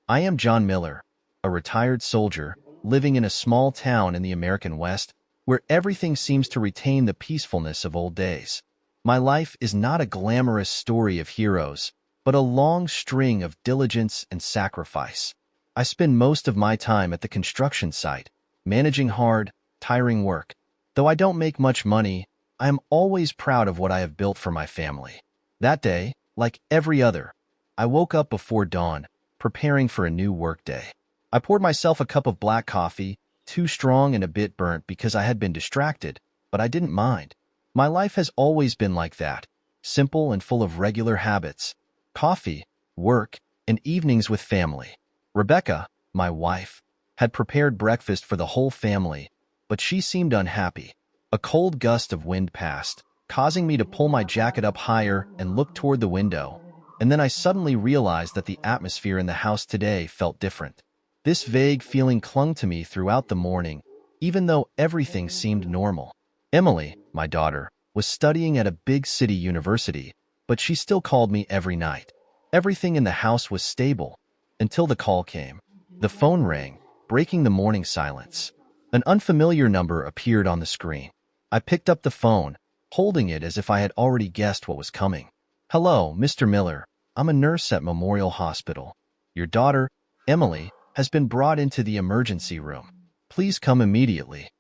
I am John Miller, a retired soldier living in a small town in the American West where everything seems to retain the peacefulness of old days. My life is not a glamorous story of heroes, but a long string of diligence and sacrifice. I spend most of my time at the construction site, managing hard, tiring work. Though I don't make much money, I am always proud of what I have built for my family. That day, like every other, I woke up before dawn, preparing for a new workday. I poured myself a cup of black coffee, too strong and a bit burnt because I had been distracted, but I didn't mind. My life has always been like that, simple and full of regular habits: coffee, work, and evenings with family. Rebecca, my wife, had prepared breakfast for the whole family, but she seemed unhappy. A cold gust of wind passed, causing me to pull my jacket up higher and look toward the window, and then I suddenly realized that the atmosphere in the house today felt different. This vague feeling clung to me throughout the morning, even though everything seemed normal. Emily, my daughter, was studying at a big city university, but she still called me every night. Everything in the house was stable, until the call came. The phone rang, breaking the morning silence. An unfamiliar number appeared on the screen. I picked up the phone, holding it as if I had already guessed what was coming. "Hello, Mr. Miller. I'm a nurse at Memorial Hospital. Your daughter, Emily, has been brought into the emergency room. Please come immediately."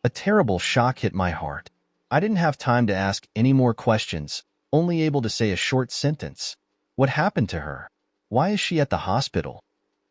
A terrible shock hit my heart. I didn't have time to ask any more questions, only able to say a short sentence. What happened to her? Why is she at the hospital?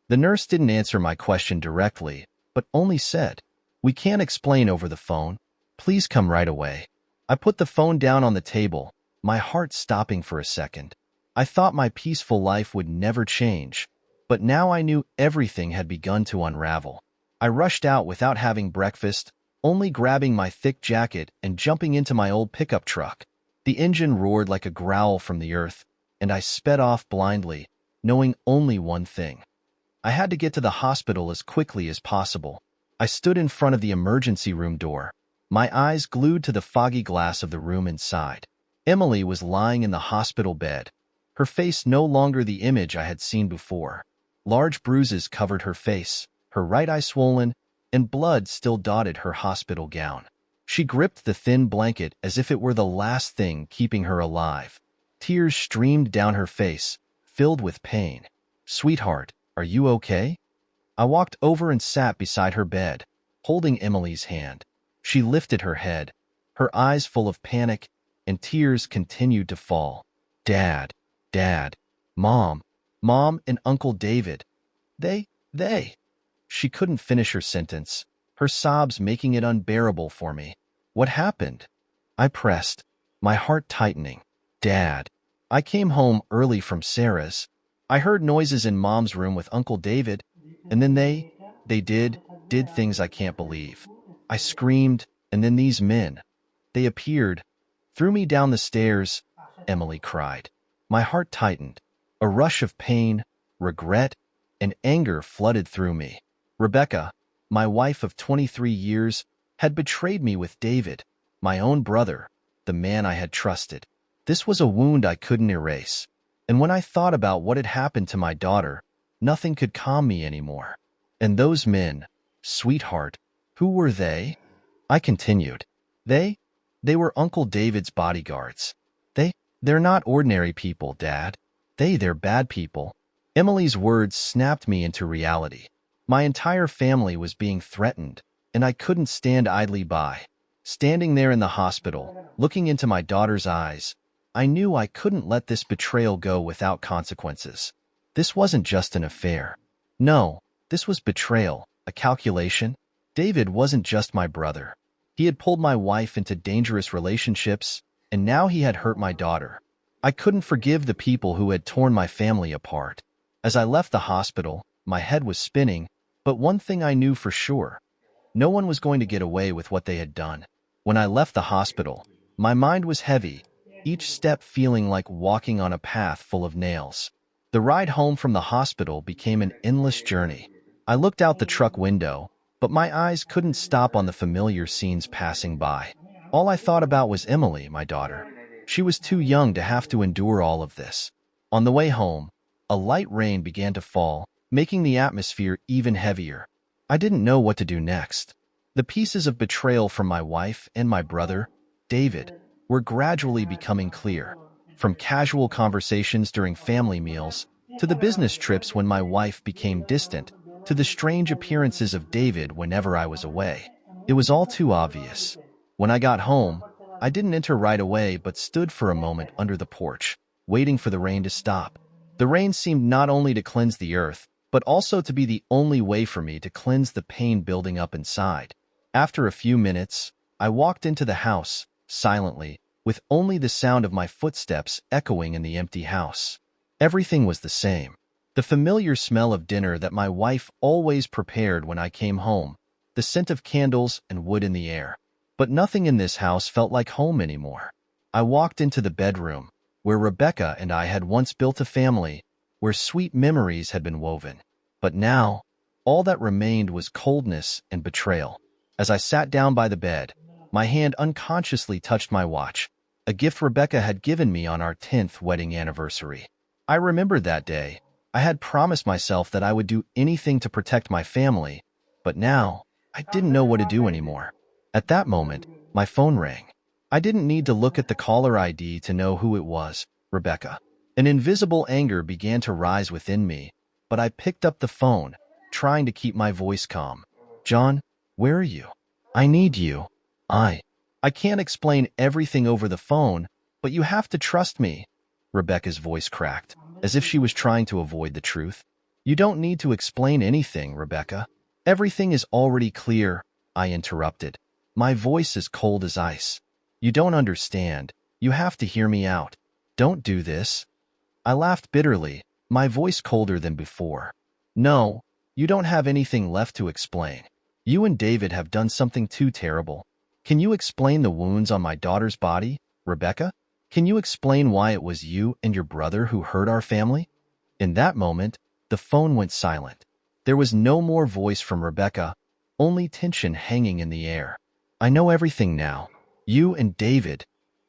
The nurse didn't answer my question directly, but only said, "We can't explain over the phone. Please come right away." I put the phone down on the table, my heart stopping for a second. I thought my peaceful life would never change, but now I knew everything had begun to unravel. I rushed out without having breakfast, only grabbing my thick jacket and jumping into my old pickup truck. The engine roared like a growl from the earth, and I sped off blindly, knowing only one thing: I had to get to the hospital as quickly as possible. I stood in front of the emergency room door, my eyes glued to the foggy glass of the room inside. Emily was lying in the hospital bed, her face no longer the image I had seen before. Large bruises covered her face, her right eye swollen, and blood still dotted her hospital gown. She gripped the thin blanket as if it were the last thing keeping her alive. Tears streamed down her face, filled with pain. "Sweetheart, are you okay?" I walked over and sat beside her bed, holding Emily's hand. She lifted her head, her eyes full of panic, and tears continued to fall. "Dad, Dad, Mom, Mom and Uncle David. They. She couldn't finish her sentence, her sobs making it unbearable for me. "What happened?" I pressed, my heart tightening. "Dad, I came home early from Sarah's. I heard noises in Mom's room with Uncle David, and then they did things I can't believe." I screamed, and then these men, they appeared, threw me down the stairs, Emily cried. My heart tightened. A rush of pain, regret, and anger flooded through me. Rebecca, my wife of 23 years, had betrayed me with David, my own brother, the man I had trusted. This was a wound I couldn't erase, and when I thought about what had happened to my daughter, nothing could calm me anymore. And those men, sweetheart, who were they? I continued. They were Uncle David's bodyguards. They're not ordinary people, Dad. They're bad people. Emily's words snapped me into reality. My entire family was being threatened, and I couldn't stand idly by. Standing there in the hospital, looking into my daughter's eyes, I knew I couldn't let this betrayal go without consequences. This wasn't just an affair. No, this was betrayal, a calculation. David wasn't just my brother. He had pulled my wife into dangerous relationships, and now he had hurt my daughter. I couldn't forgive the people who had torn my family apart. As I left the hospital, my head was spinning, but one thing I knew for sure: no one was going to get away with what they had done. When I left the hospital, my mind was heavy, each step feeling like walking on a path full of nails. The ride home from the hospital became an endless journey. I looked out the truck window, but my eyes couldn't stop on the familiar scenes passing by. All I thought about was Emily, my daughter. She was too young to have to endure all of this. On the way home, a light rain began to fall, making the atmosphere even heavier. I didn't know what to do next. The pieces of betrayal from my wife and my brother, David, were gradually becoming clear, from casual conversations during family meals to the business trips when my wife became distant, to the strange appearances of David whenever I was away. It was all too obvious. When I got home, I didn't enter right away but stood for a moment under the porch, waiting for the rain to stop. The rain seemed not only to cleanse the earth, but also to be the only way for me to cleanse the pain building up inside. After a few minutes, I walked into the house, silently, with only the sound of my footsteps echoing in the empty house. Everything was the same. The familiar smell of dinner that my wife always prepared when I came home, the scent of candles and wood in the air. But nothing in this house felt like home anymore. I walked into the bedroom, where Rebecca and I had once built a family, where sweet memories had been woven. But now, all that remained was coldness and betrayal. As I sat down by the bed, my hand unconsciously touched my watch, a gift Rebecca had given me on our 10th wedding anniversary. I remembered that day. I had promised myself that I would do anything to protect my family, but now, I didn't know what to do anymore. At that moment, my phone rang. I didn't need to look at the caller ID to know who it was, Rebecca. An invisible anger began to rise within me, but I picked up the phone, trying to keep my voice calm. John, where are you? I need you. I can't explain everything over the phone, but you have to trust me. Rebecca's voice cracked, as if she was trying to avoid the truth. You don't need to explain anything, Rebecca. Everything is already clear, I interrupted, my voice as cold as ice. You don't understand. You have to hear me out. Don't do this. I laughed bitterly, my voice colder than before. No, you don't have anything left to explain. You and David have done something too terrible. Can you explain the wounds on my daughter's body, Rebecca? Can you explain why it was you and your brother who hurt our family? In that moment, the phone went silent. There was no more voice from Rebecca, only tension hanging in the air. I know everything now. You and David.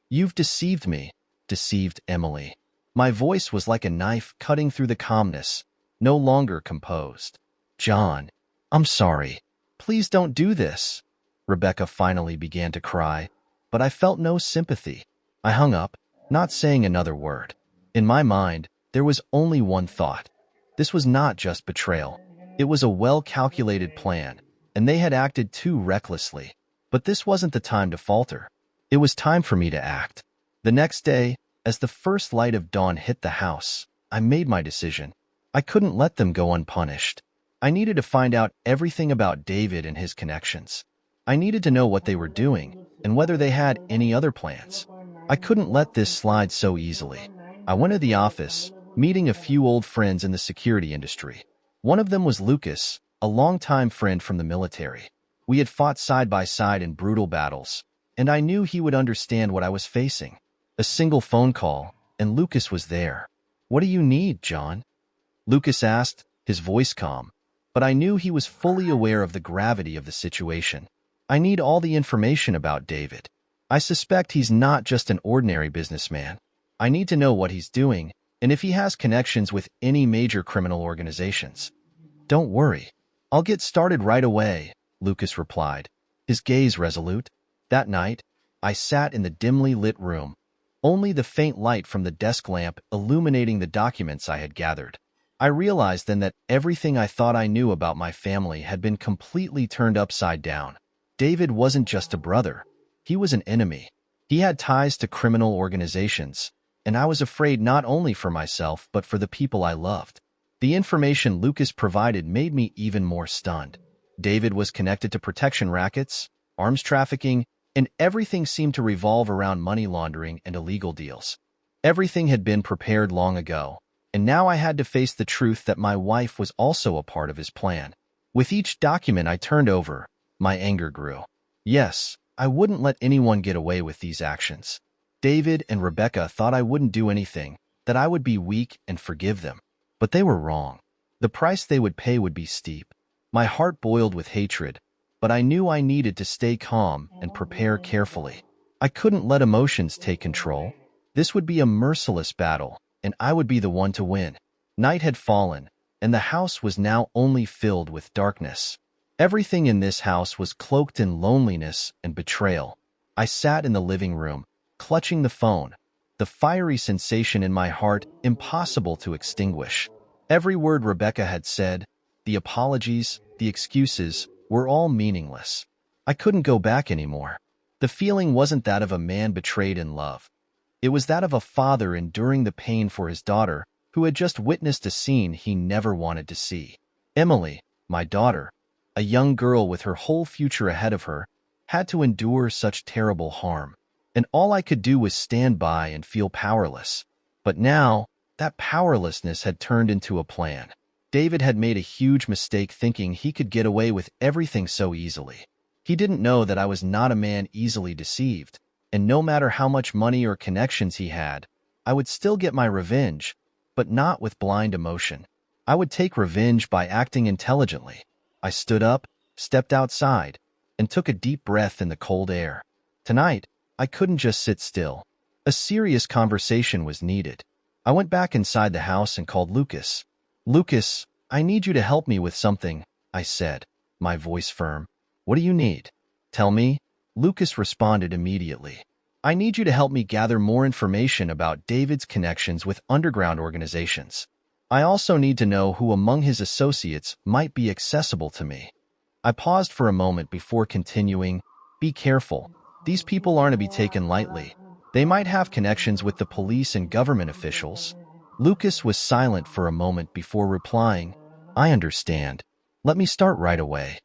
You've deceived me, deceived Emily. My voice was like a knife cutting through the calmness, no longer composed. John, I'm sorry. Please don't do this. Rebecca finally began to cry, but I felt no sympathy. I hung up, not saying another word. In my mind, there was only one thought. This was not just betrayal. It was a well-calculated plan, and they had acted too recklessly. But this wasn't the time to falter. It was time for me to act. The next day, as the first light of dawn hit the house, I made my decision. I couldn't let them go unpunished. I needed to find out everything about David and his connections. I needed to know what they were doing and whether they had any other plans. I couldn't let this slide so easily. I went to the office, meeting a few old friends in the security industry. One of them was Lucas, a longtime friend from the military. We had fought side by side in brutal battles, and I knew he would understand what I was facing. A single phone call, and Lucas was there. What do you need, John? Lucas asked, his voice calm, but I knew he was fully aware of the gravity of the situation. I need all the information about David. I suspect he's not just an ordinary businessman. I need to know what he's doing, and if he has connections with any major criminal organizations. Don't worry. I'll get started right away, Lucas replied, his gaze resolute. That night, I sat in the dimly lit room, only the faint light from the desk lamp illuminating the documents I had gathered. I realized then that everything I thought I knew about my family had been completely turned upside down. David wasn't just a brother. He was an enemy. He had ties to criminal organizations, and I was afraid not only for myself but for the people I loved. The information Lucas provided made me even more stunned. David was connected to protection rackets, arms trafficking, and everything seemed to revolve around money laundering and illegal deals. Everything had been prepared long ago, and now I had to face the truth that my wife was also a part of his plan. With each document I turned over, my anger grew. Yes, I wouldn't let anyone get away with these actions. David and Rebecca thought I wouldn't do anything, that I would be weak and forgive them. But they were wrong. The price they would pay would be steep. My heart boiled with hatred, but I knew I needed to stay calm and prepare carefully. I couldn't let emotions take control. This would be a merciless battle, and I would be the one to win. Night had fallen, and the house was now only filled with darkness. Everything in this house was cloaked in loneliness and betrayal. I sat in the living room, clutching the phone, the fiery sensation in my heart impossible to extinguish. Every word Rebecca had said, the apologies, the excuses, were all meaningless. I couldn't go back anymore. The feeling wasn't that of a man betrayed in love. It was that of a father enduring the pain for his daughter, who had just witnessed a scene he never wanted to see. Emily, my daughter, a young girl with her whole future ahead of her, had to endure such terrible harm, and all I could do was stand by and feel powerless. But now, that powerlessness had turned into a plan. David had made a huge mistake thinking he could get away with everything so easily. He didn't know that I was not a man easily deceived, and no matter how much money or connections he had, I would still get my revenge, but not with blind emotion. I would take revenge by acting intelligently. I stood up, stepped outside, and took a deep breath in the cold air. Tonight, I couldn't just sit still. A serious conversation was needed. I went back inside the house and called Lucas. "Lucas, I need you to help me with something," I said, my voice firm. "What do you need?" "Tell me," Lucas responded immediately. "I need you to help me gather more information about David's connections with underground organizations. I also need to know who among his associates might be accessible to me." I paused for a moment before continuing, "Be careful. These people aren't to be taken lightly. They might have connections with the police and government officials." Lucas was silent for a moment before replying, "I understand. Let me start right away."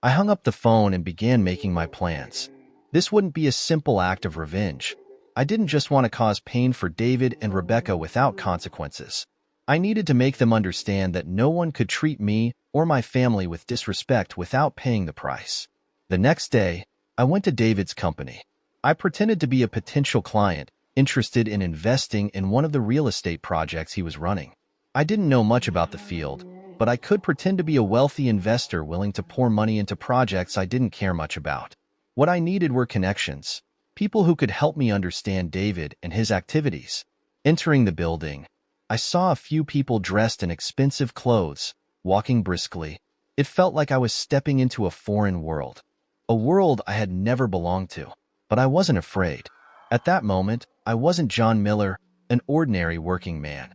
I hung up the phone and began making my plans. This wouldn't be a simple act of revenge. I didn't just want to cause pain for David and Rebecca without consequences. I needed to make them understand that no one could treat me or my family with disrespect without paying the price. The next day, I went to David's company. I pretended to be a potential client interested in investing in one of the real estate projects he was running. I didn't know much about the field, but I could pretend to be a wealthy investor willing to pour money into projects I didn't care much about. What I needed were connections, people who could help me understand David and his activities. Entering the building, I saw a few people dressed in expensive clothes, walking briskly. It felt like I was stepping into a foreign world, a world I had never belonged to. But I wasn't afraid. At that moment, I wasn't John Miller, an ordinary working man.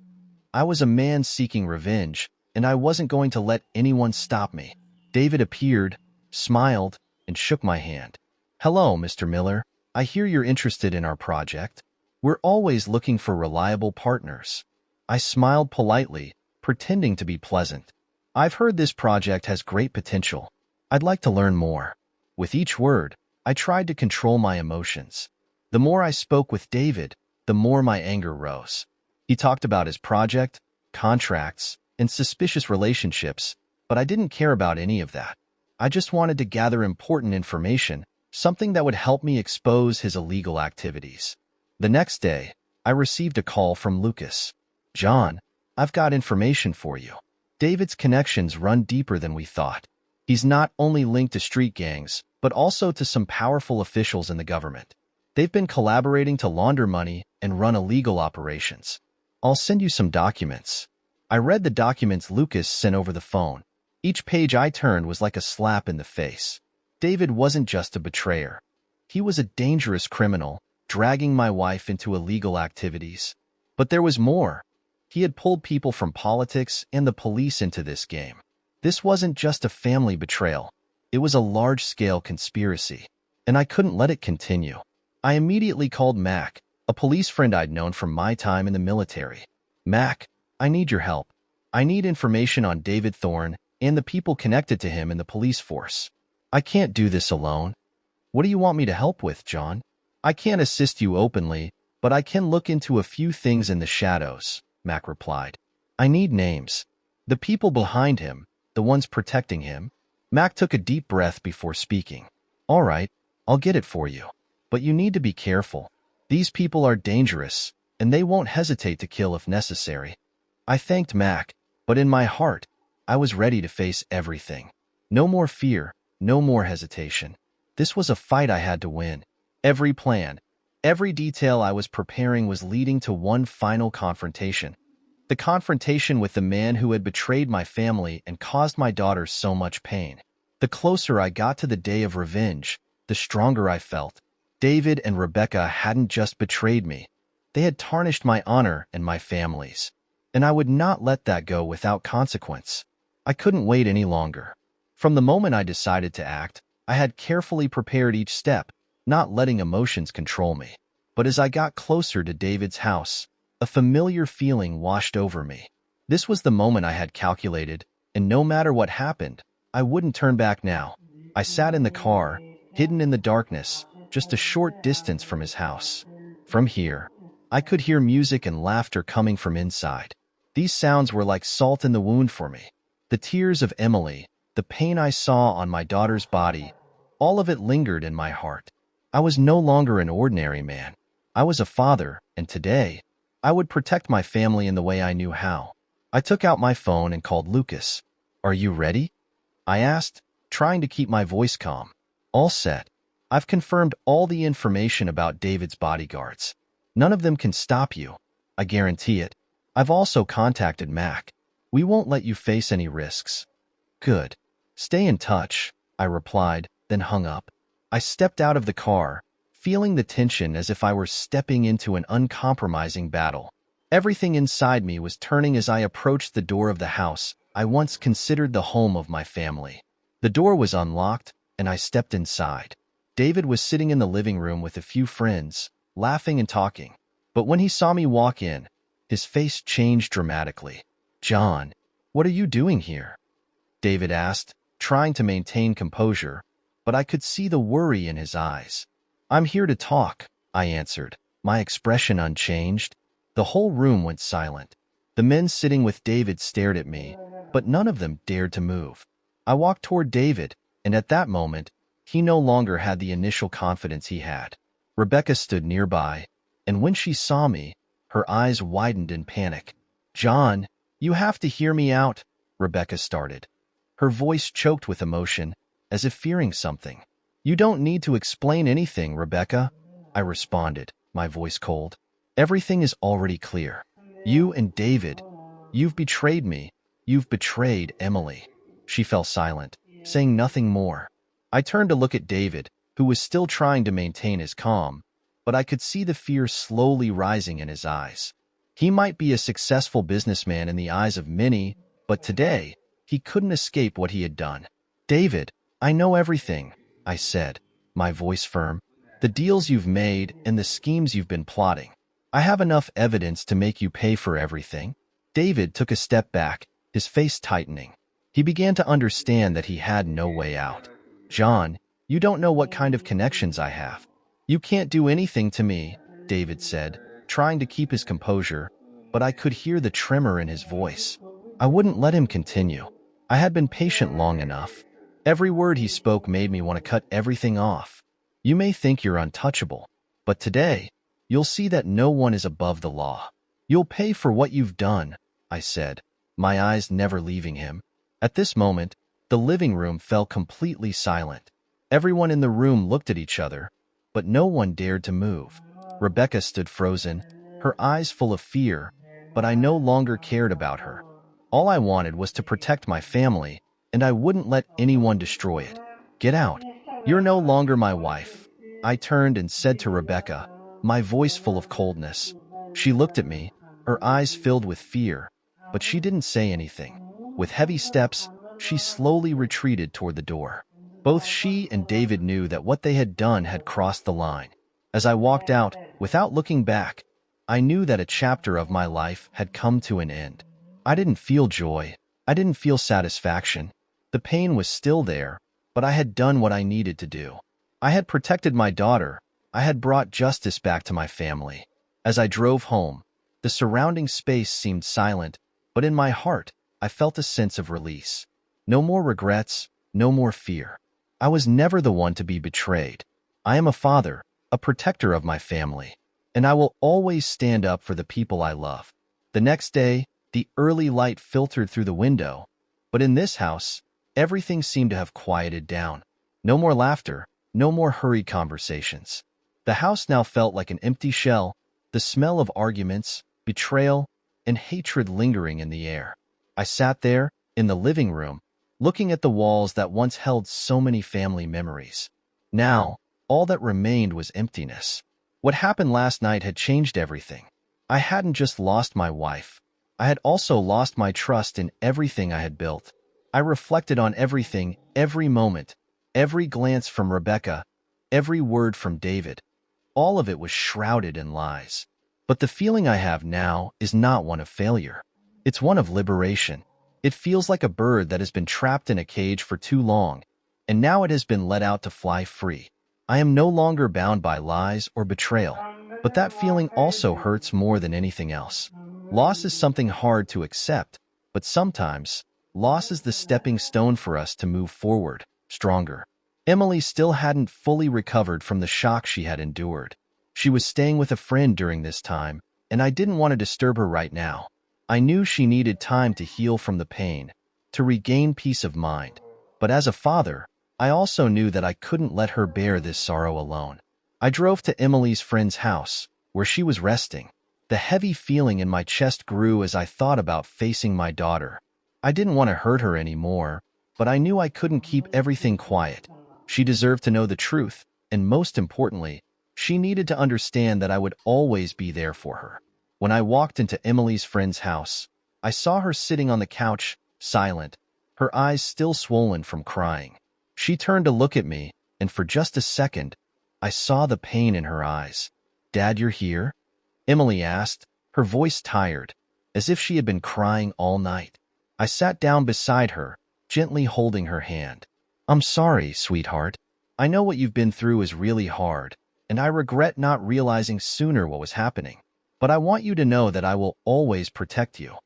I was a man seeking revenge, and I wasn't going to let anyone stop me. David appeared, smiled, and shook my hand. "Hello, Mr. Miller. I hear you're interested in our project. We're always looking for reliable partners." I smiled politely, pretending to be pleasant. "I've heard this project has great potential. I'd like to learn more." With each word, I tried to control my emotions. The more I spoke with David, the more my anger rose. He talked about his project, contracts, and suspicious relationships, but I didn't care about any of that. I just wanted to gather important information, something that would help me expose his illegal activities. The next day, I received a call from Lucas. "John, I've got information for you. David's connections run deeper than we thought. He's not only linked to street gangs, but also to some powerful officials in the government. They've been collaborating to launder money and run illegal operations. I'll send you some documents." I read the documents Lucas sent over the phone. Each page I turned was like a slap in the face. David wasn't just a betrayer. He was a dangerous criminal, dragging my wife into illegal activities. But there was more. He had pulled people from politics and the police into this game. This wasn't just a family betrayal. It was a large-scale conspiracy, and I couldn't let it continue. I immediately called Mac, a police friend I'd known from my time in the military. "Mac, I need your help. I need information on David Thorne and the people connected to him in the police force. I can't do this alone." "What do you want me to help with, John?" "I can't assist you openly, but I can look into a few things in the shadows," Mac replied. "I need names. The people behind him, the ones protecting him." Mac took a deep breath before speaking. "All right, I'll get it for you. But you need to be careful. These people are dangerous, and they won't hesitate to kill if necessary." I thanked Mac, but in my heart, I was ready to face everything. No more fear, no more hesitation. This was a fight I had to win. Every plan, every detail I was preparing was leading to one final confrontation. The confrontation with the man who had betrayed my family and caused my daughter so much pain. The closer I got to the day of revenge, the stronger I felt. David and Rebecca hadn't just betrayed me. They had tarnished my honor and my family's. And I would not let that go without consequence. I couldn't wait any longer. From the moment I decided to act, I had carefully prepared each step, not letting emotions control me. But as I got closer to David's house, a familiar feeling washed over me. This was the moment I had calculated, and no matter what happened, I wouldn't turn back now. I sat in the car, hidden in the darkness, just a short distance from his house. From here, I could hear music and laughter coming from inside. These sounds were like salt in the wound for me. The tears of Emily, the pain I saw on my daughter's body, all of it lingered in my heart. I was no longer an ordinary man. I was a father, and today, I would protect my family in the way I knew how. I took out my phone and called Lucas. "Are you ready?" I asked, trying to keep my voice calm. "All set. I've confirmed all the information about David's bodyguards. None of them can stop you. I guarantee it. I've also contacted Mac. We won't let you face any risks." "Good. Stay in touch," I replied, then hung up. I stepped out of the car, feeling the tension as if I were stepping into an uncompromising battle. Everything inside me was turning as I approached the door of the house I once considered the home of my family. The door was unlocked, and I stepped inside. David was sitting in the living room with a few friends, laughing and talking. But when he saw me walk in, his face changed dramatically. "John, what are you doing here?" David asked, trying to maintain composure, but I could see the worry in his eyes. "I'm here to talk," I answered, my expression unchanged. The whole room went silent. The men sitting with David stared at me, but none of them dared to move. I walked toward David, and at that moment, he no longer had the initial confidence he had. Rebecca stood nearby, and when she saw me, her eyes widened in panic. "John, you have to hear me out," Rebecca started. Her voice choked with emotion, as if fearing something. "You don't need to explain anything, Rebecca," I responded, my voice cold. "Everything is already clear. You and David, you've betrayed me. You've betrayed Emily." She fell silent, saying nothing more. I turned to look at David, who was still trying to maintain his calm, but I could see the fear slowly rising in his eyes. He might be a successful businessman in the eyes of many, but today, he couldn't escape what he had done. "David, I know everything," I said, my voice firm. "The deals you've made and the schemes you've been plotting. I have enough evidence to make you pay for everything." David took a step back, his face tightening. He began to understand that he had no way out. "John, you don't know what kind of connections I have. You can't do anything to me," David said, trying to keep his composure, but I could hear the tremor in his voice. I wouldn't let him continue. I had been patient long enough. Every word he spoke made me want to cut everything off. "You may think you're untouchable, but today, you'll see that no one is above the law. You'll pay for what you've done," I said, my eyes never leaving him. At this moment, the living room fell completely silent. Everyone in the room looked at each other, but no one dared to move. Rebecca stood frozen, her eyes full of fear, but I no longer cared about her. All I wanted was to protect my family, and I wouldn't let anyone destroy it. "Get out. You're no longer my wife," I turned and said to Rebecca, my voice full of coldness. She looked at me, her eyes filled with fear, but she didn't say anything. With heavy steps, she slowly retreated toward the door. Both she and David knew that what they had done had crossed the line. As I walked out, without looking back, I knew that a chapter of my life had come to an end. I didn't feel joy. I didn't feel satisfaction. The pain was still there, but I had done what I needed to do. I had protected my daughter. I had brought justice back to my family. As I drove home, the surrounding space seemed silent, but in my heart, I felt a sense of release. No more regrets, no more fear. I was never the one to be betrayed. I am a father, a protector of my family, and I will always stand up for the people I love. The next day, the early light filtered through the window, but in this house, everything seemed to have quieted down. No more laughter, no more hurried conversations. The house now felt like an empty shell, the smell of arguments, betrayal, and hatred lingering in the air. I sat there, in the living room, looking at the walls that once held so many family memories. Now, all that remained was emptiness. What happened last night had changed everything. I hadn't just lost my wife. I had also lost my trust in everything I had built. I reflected on everything, every moment, every glance from Rebecca, every word from David. All of it was shrouded in lies. But the feeling I have now is not one of failure. It's one of liberation. It feels like a bird that has been trapped in a cage for too long, and now it has been let out to fly free. I am no longer bound by lies or betrayal, but that feeling also hurts more than anything else. Loss is something hard to accept, but sometimes, loss is the stepping stone for us to move forward, stronger. Emily still hadn't fully recovered from the shock she had endured. She was staying with a friend during this time, and I didn't want to disturb her right now. I knew she needed time to heal from the pain, to regain peace of mind. But as a father, I also knew that I couldn't let her bear this sorrow alone. I drove to Emily's friend's house, where she was resting. The heavy feeling in my chest grew as I thought about facing my daughter. I didn't want to hurt her anymore, but I knew I couldn't keep everything quiet. She deserved to know the truth, and most importantly, she needed to understand that I would always be there for her. When I walked into Emily's friend's house, I saw her sitting on the couch, silent, her eyes still swollen from crying. She turned to look at me, and for just a second, I saw the pain in her eyes. "Dad, you're here?" Emily asked, her voice tired, as if she had been crying all night. I sat down beside her, gently holding her hand. "I'm sorry, sweetheart. I know what you've been through is really hard, and I regret not realizing sooner what was happening. But I want you to know that I will always protect you."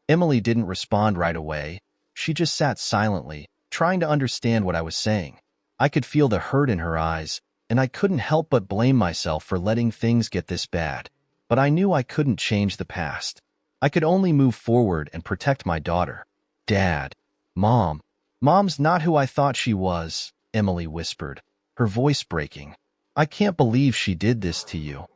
Emily didn't respond right away. She just sat silently, trying to understand what I was saying. I could feel the hurt in her eyes, and I couldn't help but blame myself for letting things get this bad. But I knew I couldn't change the past. I could only move forward and protect my daughter. "Dad, Mom. Mom's not who I thought she was," Emily whispered, her voice breaking. "I can't believe she did this to you."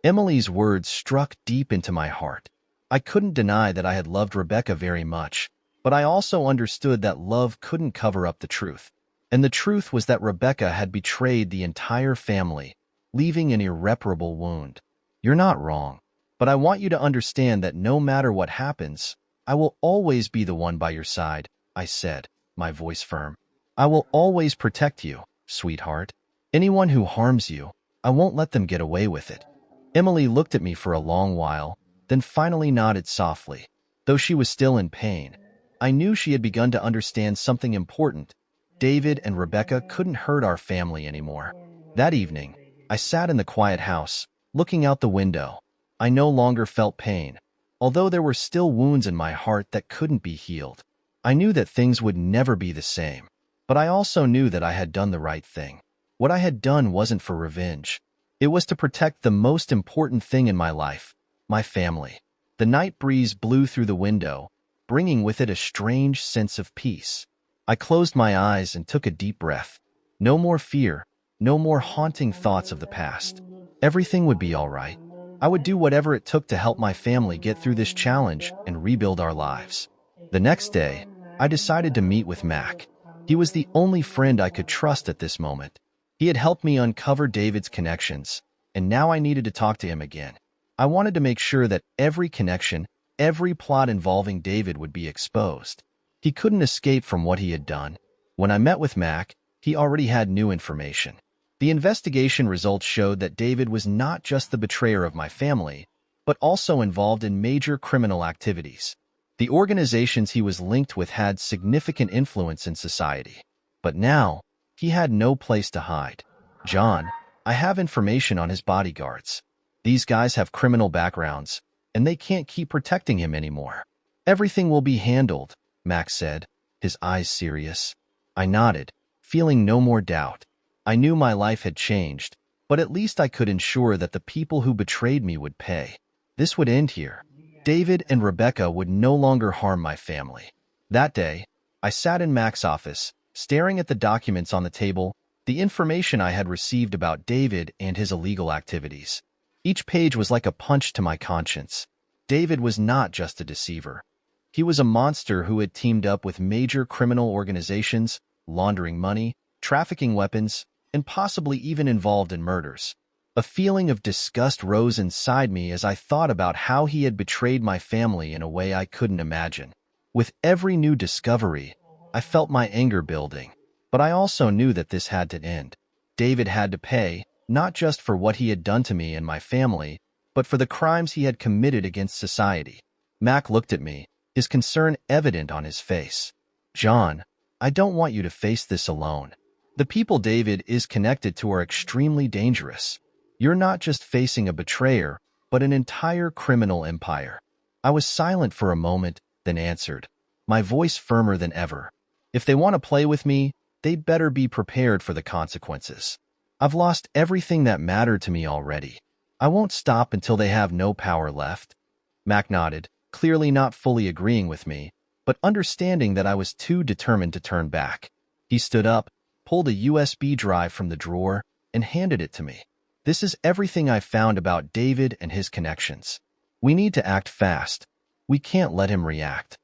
Emily's words struck deep into my heart. I couldn't deny that I had loved Rebecca very much, but I also understood that love couldn't cover up the truth. And the truth was that Rebecca had betrayed the entire family, leaving an irreparable wound. "You're not wrong, but I want you to understand that no matter what happens, I will always be the one by your side," I said, my voice firm. "I will always protect you, sweetheart. Anyone who harms you, I won't let them get away with it." Emily looked at me for a long while, then finally nodded softly. Though she was still in pain, I knew she had begun to understand something important. David and Rebecca couldn't hurt our family anymore. That evening, I sat in the quiet house, looking out the window. I no longer felt pain, although there were still wounds in my heart that couldn't be healed. I knew that things would never be the same, but I also knew that I had done the right thing. What I had done wasn't for revenge. It was to protect the most important thing in my life, my family. The night breeze blew through the window, bringing with it a strange sense of peace. I closed my eyes and took a deep breath. No more fear, no more haunting thoughts of the past. Everything would be all right. I would do whatever it took to help my family get through this challenge and rebuild our lives. The next day, I decided to meet with Mac. He was the only friend I could trust at this moment. He had helped me uncover David's connections, and now I needed to talk to him again. I wanted to make sure that every connection, every plot involving David would be exposed. He couldn't escape from what he had done. When I met with Mac, he already had new information. The investigation results showed that David was not just the betrayer of my family, but also involved in major criminal activities. The organizations he was linked with had significant influence in society. But now, he had no place to hide. "John, I have information on his bodyguards. These guys have criminal backgrounds, and they can't keep protecting him anymore." "Everything will be handled," Max said, his eyes serious. I nodded, feeling no more doubt. I knew my life had changed, but at least I could ensure that the people who betrayed me would pay. This would end here. David and Rebecca would no longer harm my family. That day, I sat in Mac's office, staring at the documents on the table, the information I had received about David and his illegal activities. Each page was like a punch to my conscience. David was not just a deceiver. He was a monster who had teamed up with major criminal organizations, laundering money, trafficking weapons, and possibly even involved in murders. A feeling of disgust rose inside me as I thought about how he had betrayed my family in a way I couldn't imagine. With every new discovery, I felt my anger building, but I also knew that this had to end. David had to pay, not just for what he had done to me and my family, but for the crimes he had committed against society. Mac looked at me, his concern evident on his face. John, I don't want you to face this alone. The people David is connected to are extremely dangerous. You're not just facing a betrayer, but an entire criminal empire. I was silent for a moment, then answered, my voice firmer than ever. If they want to play with me, they'd better be prepared for the consequences. I've lost everything that mattered to me already. I won't stop until they have no power left. Mac nodded, clearly not fully agreeing with me, but understanding that I was too determined to turn back. He stood up, pulled a USB drive from the drawer, and handed it to me. This is everything I found about David and his connections. We need to act fast. We can't let him react.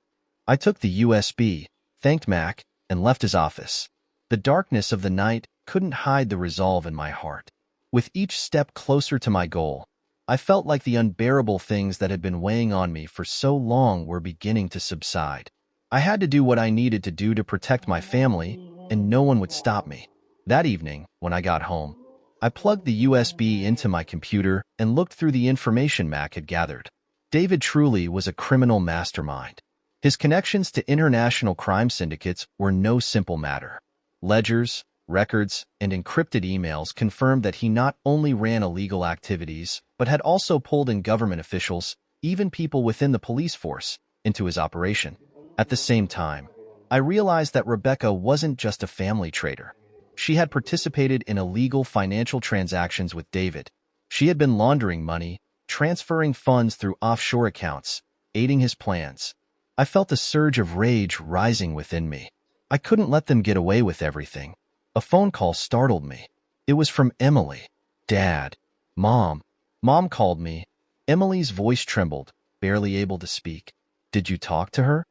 I took the USB, thanked Mac, and left his office. The darkness of the night couldn't hide the resolve in my heart. With each step closer to my goal, I felt like the unbearable things that had been weighing on me for so long were beginning to subside. I had to do what I needed to do to protect my family, and no one would stop me. That evening, when I got home, I plugged the USB into my computer and looked through the information Mac had gathered. David truly was a criminal mastermind. His connections to international crime syndicates were no simple matter. Ledgers, records, and encrypted emails confirmed that he not only ran illegal activities, but had also pulled in government officials, even people within the police force, into his operation. At the same time, I realized that Rebecca wasn't just a family traitor. She had participated in illegal financial transactions with David. She had been laundering money, transferring funds through offshore accounts, aiding his plans. I felt a surge of rage rising within me. I couldn't let them get away with everything. A phone call startled me. It was from Emily. Dad. Mom. Mom called me. Emily's voice trembled, barely able to speak. Did you talk to her?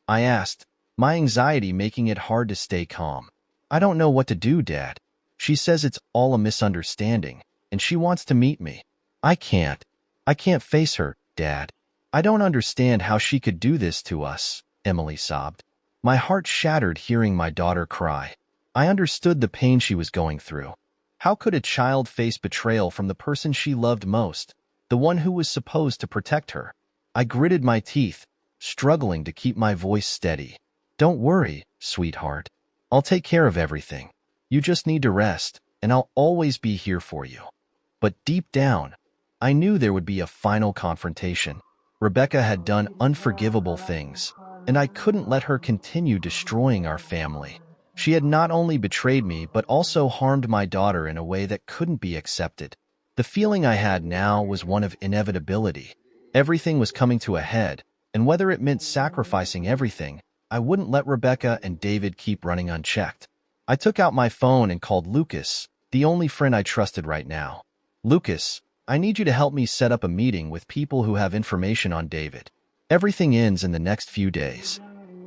I asked, my anxiety making it hard to stay calm. I don't know what to do, Dad. She says it's all a misunderstanding, and she wants to meet me. I can't face her, Dad. I don't understand how she could do this to us, Emily sobbed. My heart shattered hearing my daughter cry. I understood the pain she was going through. How could a child face betrayal from the person she loved most, the one who was supposed to protect her? I gritted my teeth, struggling to keep my voice steady. Don't worry, sweetheart. I'll take care of everything. You just need to rest, and I'll always be here for you. But deep down, I knew there would be a final confrontation. Rebecca had done unforgivable things, and I couldn't let her continue destroying our family. She had not only betrayed me, but also harmed my daughter in a way that couldn't be accepted. The feeling I had now was one of inevitability. Everything was coming to a head, and whether it meant sacrificing everything, I wouldn't let Rebecca and David keep running unchecked. I took out my phone and called Lucas, the only friend I trusted right now. Lucas, I need you to help me set up a meeting with people who have information on David. Everything ends in the next few days.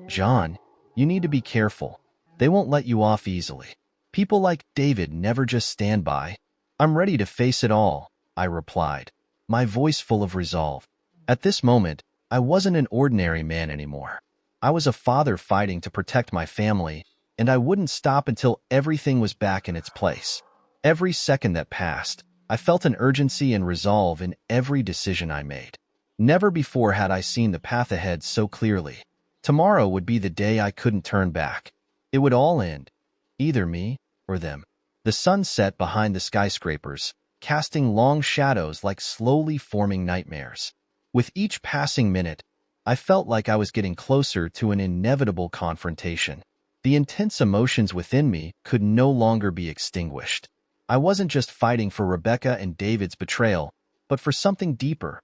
John, you need to be careful. They won't let you off easily. People like David never just stand by. I'm ready to face it all, I replied, my voice full of resolve. At this moment, I wasn't an ordinary man anymore. I was a father fighting to protect my family, and I wouldn't stop until everything was back in its place. Every second that passed, I felt an urgency and resolve in every decision I made. Never before had I seen the path ahead so clearly. Tomorrow would be the day I couldn't turn back. It would all end, either me or them. The sun set behind the skyscrapers, casting long shadows like slowly forming nightmares. With each passing minute, I felt like I was getting closer to an inevitable confrontation. The intense emotions within me could no longer be extinguished. I wasn't just fighting for Rebecca and David's betrayal, but for something deeper.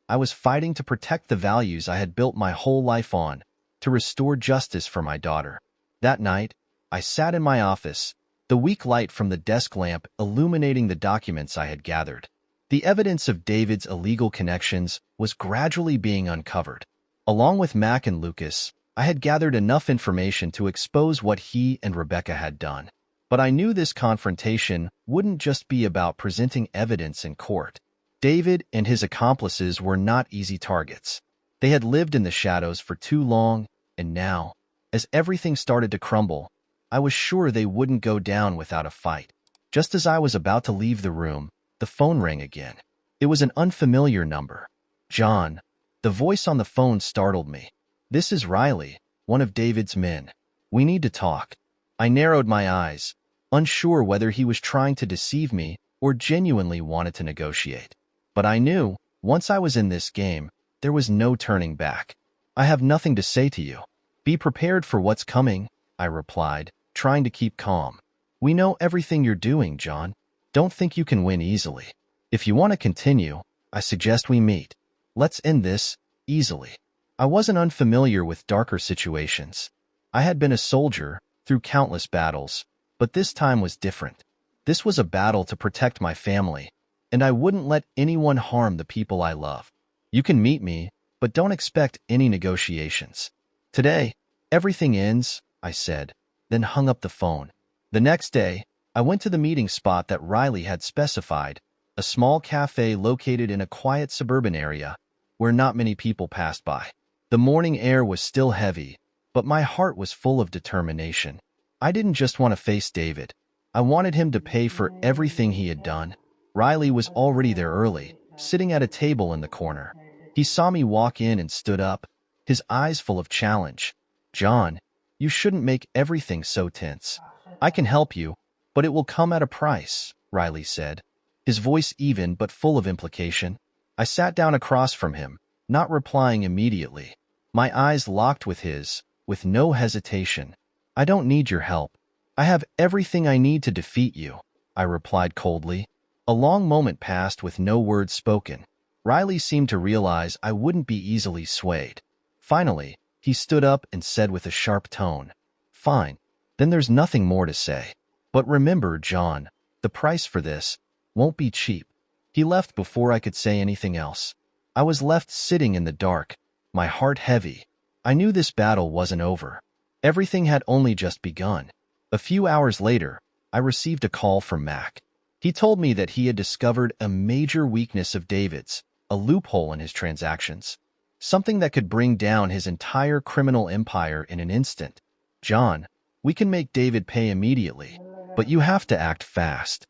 I was fighting to protect the values I had built my whole life on, to restore justice for my daughter. That night, I sat in my office, the weak light from the desk lamp illuminating the documents I had gathered. The evidence of David's illegal connections was gradually being uncovered. Along with Mac and Lucas, I had gathered enough information to expose what he and Rebecca had done. But I knew this confrontation wouldn't just be about presenting evidence in court. David and his accomplices were not easy targets. They had lived in the shadows for too long, and now, as everything started to crumble, I was sure they wouldn't go down without a fight. Just as I was about to leave the room, the phone rang again. It was an unfamiliar number. John. The voice on the phone startled me. This is Riley, one of David's men. We need to talk. I narrowed my eyes, unsure whether he was trying to deceive me or genuinely wanted to negotiate. But I knew, once I was in this game, there was no turning back. I have nothing to say to you. Be prepared for what's coming, I replied, trying to keep calm. We know everything you're doing, John. Don't think you can win easily. If you want to continue, I suggest we meet. Let's end this easily. I wasn't unfamiliar with darker situations. I had been a soldier through countless battles, but this time was different. This was a battle to protect my family, and I wouldn't let anyone harm the people I love. You can meet me, but don't expect any negotiations. Today, everything ends, I said, then hung up the phone. The next day, I went to the meeting spot that Riley had specified, a small cafe located in a quiet suburban area where not many people passed by. The morning air was still heavy, but my heart was full of determination. I didn't just want to face David. I wanted him to pay for everything he had done. Riley was already there early, sitting at a table in the corner. He saw me walk in and stood up, his eyes full of challenge. John, you shouldn't make everything so tense. I can help you, but it will come at a price, Riley said, his voice even but full of implication. I sat down across from him, not replying immediately. My eyes locked with his, with no hesitation. I don't need your help. I have everything I need to defeat you, I replied coldly. A long moment passed with no words spoken. Riley seemed to realize I wouldn't be easily swayed. Finally, he stood up and said with a sharp tone, Fine, then there's nothing more to say. But remember, John, the price for this won't be cheap. He left before I could say anything else. I was left sitting in the dark, my heart heavy. I knew this battle wasn't over. Everything had only just begun. A few hours later, I received a call from Mac. He told me that he had discovered a major weakness of David's, a loophole in his transactions. Something that could bring down his entire criminal empire in an instant. John, we can make David pay immediately, but you have to act fast.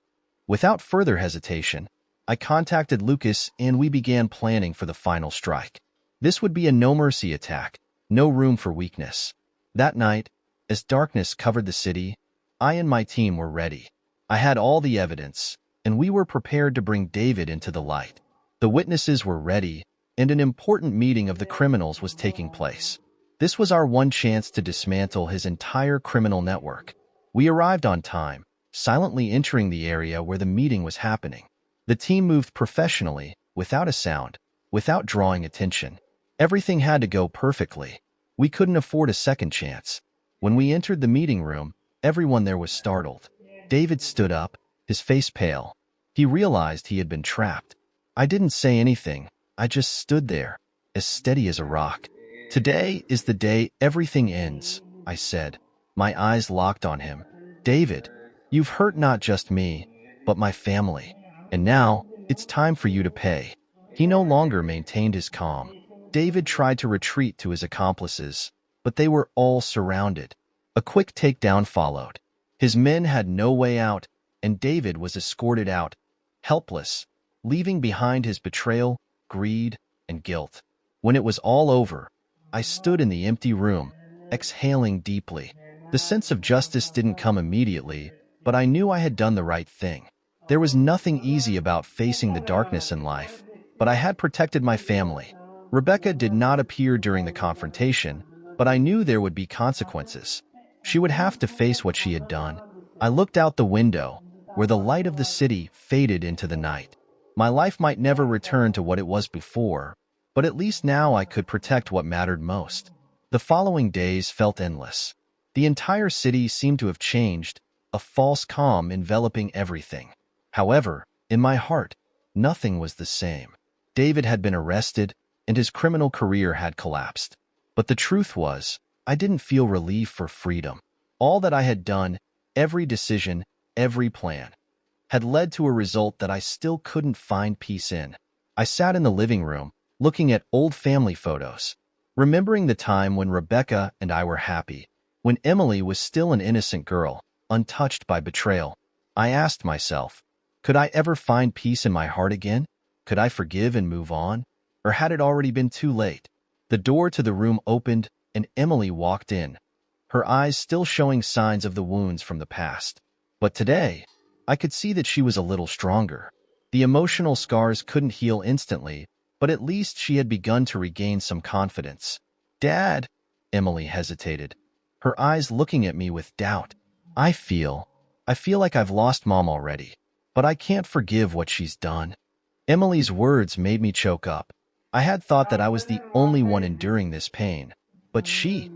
Without further hesitation, I contacted Lucas and we began planning for the final strike. This would be a no-mercy attack, no room for weakness. That night, as darkness covered the city, I and my team were ready. I had all the evidence, and we were prepared to bring David into the light. The witnesses were ready, and an important meeting of the criminals was taking place. This was our one chance to dismantle his entire criminal network. We arrived on time, silently entering the area where the meeting was happening. The team moved professionally, without a sound, without drawing attention. Everything had to go perfectly. We couldn't afford a second chance. When we entered the meeting room, everyone there was startled. David stood up, his face pale. He realized he had been trapped. I didn't say anything. I just stood there, as steady as a rock. Today is the day everything ends, I said. My eyes locked on him. David, you've hurt not just me, but my family. And now, it's time for you to pay. He no longer maintained his calm. David tried to retreat to his accomplices, but they were all surrounded. A quick takedown followed. His men had no way out, and David was escorted out, helpless, leaving behind his betrayal, greed, and guilt. When it was all over, I stood in the empty room, exhaling deeply. The sense of justice didn't come immediately, but I knew I had done the right thing. There was nothing easy about facing the darkness in life, but I had protected my family. Rebecca did not appear during the confrontation, but I knew there would be consequences. She would have to face what she had done. I looked out the window, where the light of the city faded into the night. My life might never return to what it was before, but at least now I could protect what mattered most. The following days felt endless. The entire city seemed to have changed, a false calm enveloping everything. However, in my heart, nothing was the same. David had been arrested, and his criminal career had collapsed. But the truth was, I didn't feel relief or freedom. All that I had done, every decision, every plan, had led to a result that I still couldn't find peace in. I sat in the living room, looking at old family photos, remembering the time when Rebecca and I were happy, when Emily was still an innocent girl, untouched by betrayal. I asked myself, could I ever find peace in my heart again? Could I forgive and move on? Or had it already been too late? The door to the room opened, and Emily walked in, her eyes still showing signs of the wounds from the past. But today, I could see that she was a little stronger. The emotional scars couldn't heal instantly, but at least she had begun to regain some confidence. "Dad," Emily hesitated, her eyes looking at me with doubt. I feel like I've lost Mom already, but I can't forgive what she's done." Emily's words made me choke up. I had thought that I was the only one enduring this pain, but she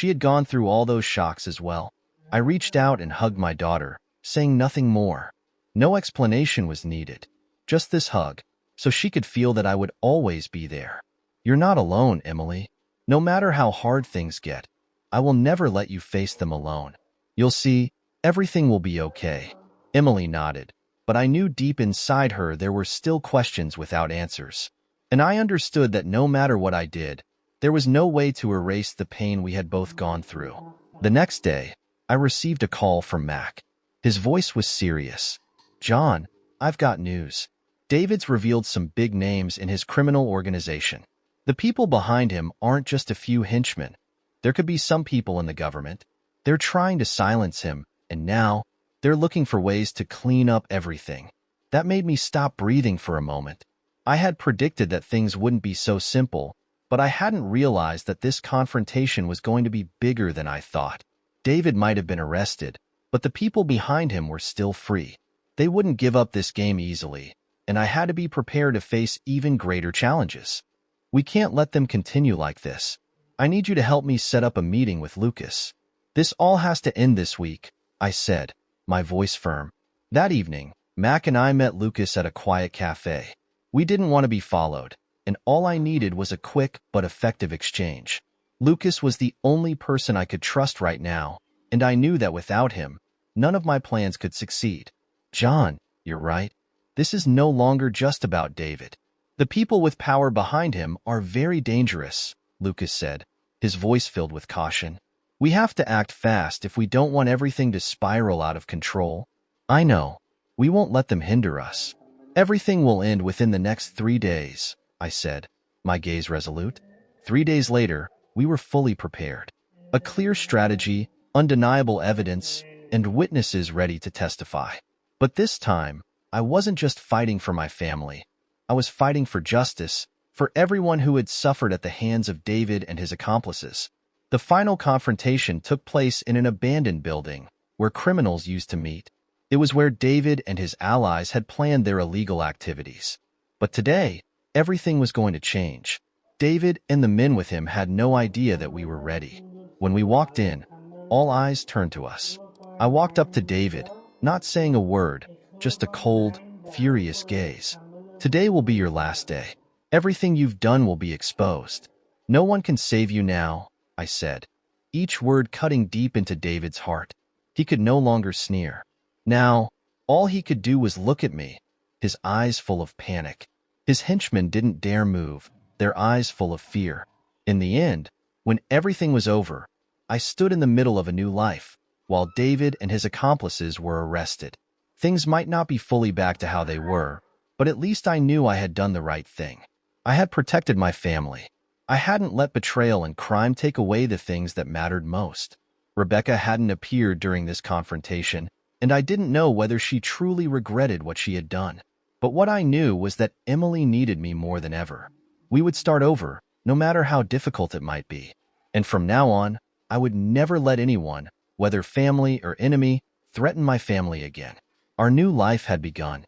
had gone through all those shocks as well. I reached out and hugged my daughter, saying nothing more. No explanation was needed, just this hug, so she could feel that I would always be there. "You're not alone, Emily. No matter how hard things get, I will never let you face them alone. You'll see, everything will be okay." Emily nodded, but I knew deep inside her there were still questions without answers. And I understood that no matter what I did, there was no way to erase the pain we had both gone through. The next day, I received a call from Mac. His voice was serious. "John, I've got news. David's revealed some big names in his criminal organization. The people behind him aren't just a few henchmen. There could be some people in the government. They're trying to silence him, and now they're looking for ways to clean up everything." That made me stop breathing for a moment. I had predicted that things wouldn't be so simple, but I hadn't realized that this confrontation was going to be bigger than I thought. David might have been arrested, but the people behind him were still free. They wouldn't give up this game easily, and I had to be prepared to face even greater challenges. "We can't let them continue like this. I need you to help me set up a meeting with Lucas. This all has to end this week," I said, my voice firm. That evening, Mac and I met Lucas at a quiet cafe. We didn't want to be followed, and all I needed was a quick but effective exchange. Lucas was the only person I could trust right now, and I knew that without him, none of my plans could succeed. "John, you're right. This is no longer just about David. The people with power behind him are very dangerous," Lucas said, his voice filled with caution. "We have to act fast if we don't want everything to spiral out of control." "I know. We won't let them hinder us. Everything will end within the next 3 days," I said, my gaze resolute. 3 days later, we were fully prepared. A clear strategy, undeniable evidence, and witnesses ready to testify. But this time, I wasn't just fighting for my family. I was fighting for justice, for everyone who had suffered at the hands of David and his accomplices. The final confrontation took place in an abandoned building, where criminals used to meet. It was where David and his allies had planned their illegal activities. But today, everything was going to change. David and the men with him had no idea that we were ready. When we walked in, all eyes turned to us. I walked up to David, not saying a word, just a cold, furious gaze. "Today will be your last day. Everything you've done will be exposed. No one can save you now," I said, each word cutting deep into David's heart. He could no longer sneer. Now, all he could do was look at me, his eyes full of panic. His henchmen didn't dare move, their eyes full of fear. In the end, when everything was over, I stood in the middle of a new life, while David and his accomplices were arrested. Things might not be fully back to how they were, but at least I knew I had done the right thing. I had protected my family. I hadn't let betrayal and crime take away the things that mattered most. Rebecca hadn't appeared during this confrontation, and I didn't know whether she truly regretted what she had done. But what I knew was that Emily needed me more than ever. We would start over, no matter how difficult it might be. And from now on, I would never let anyone, whether family or enemy, threaten my family again. Our new life had begun.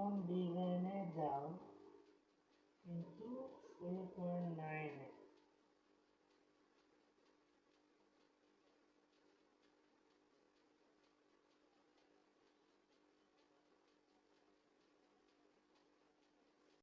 someone being an adult in two spiritual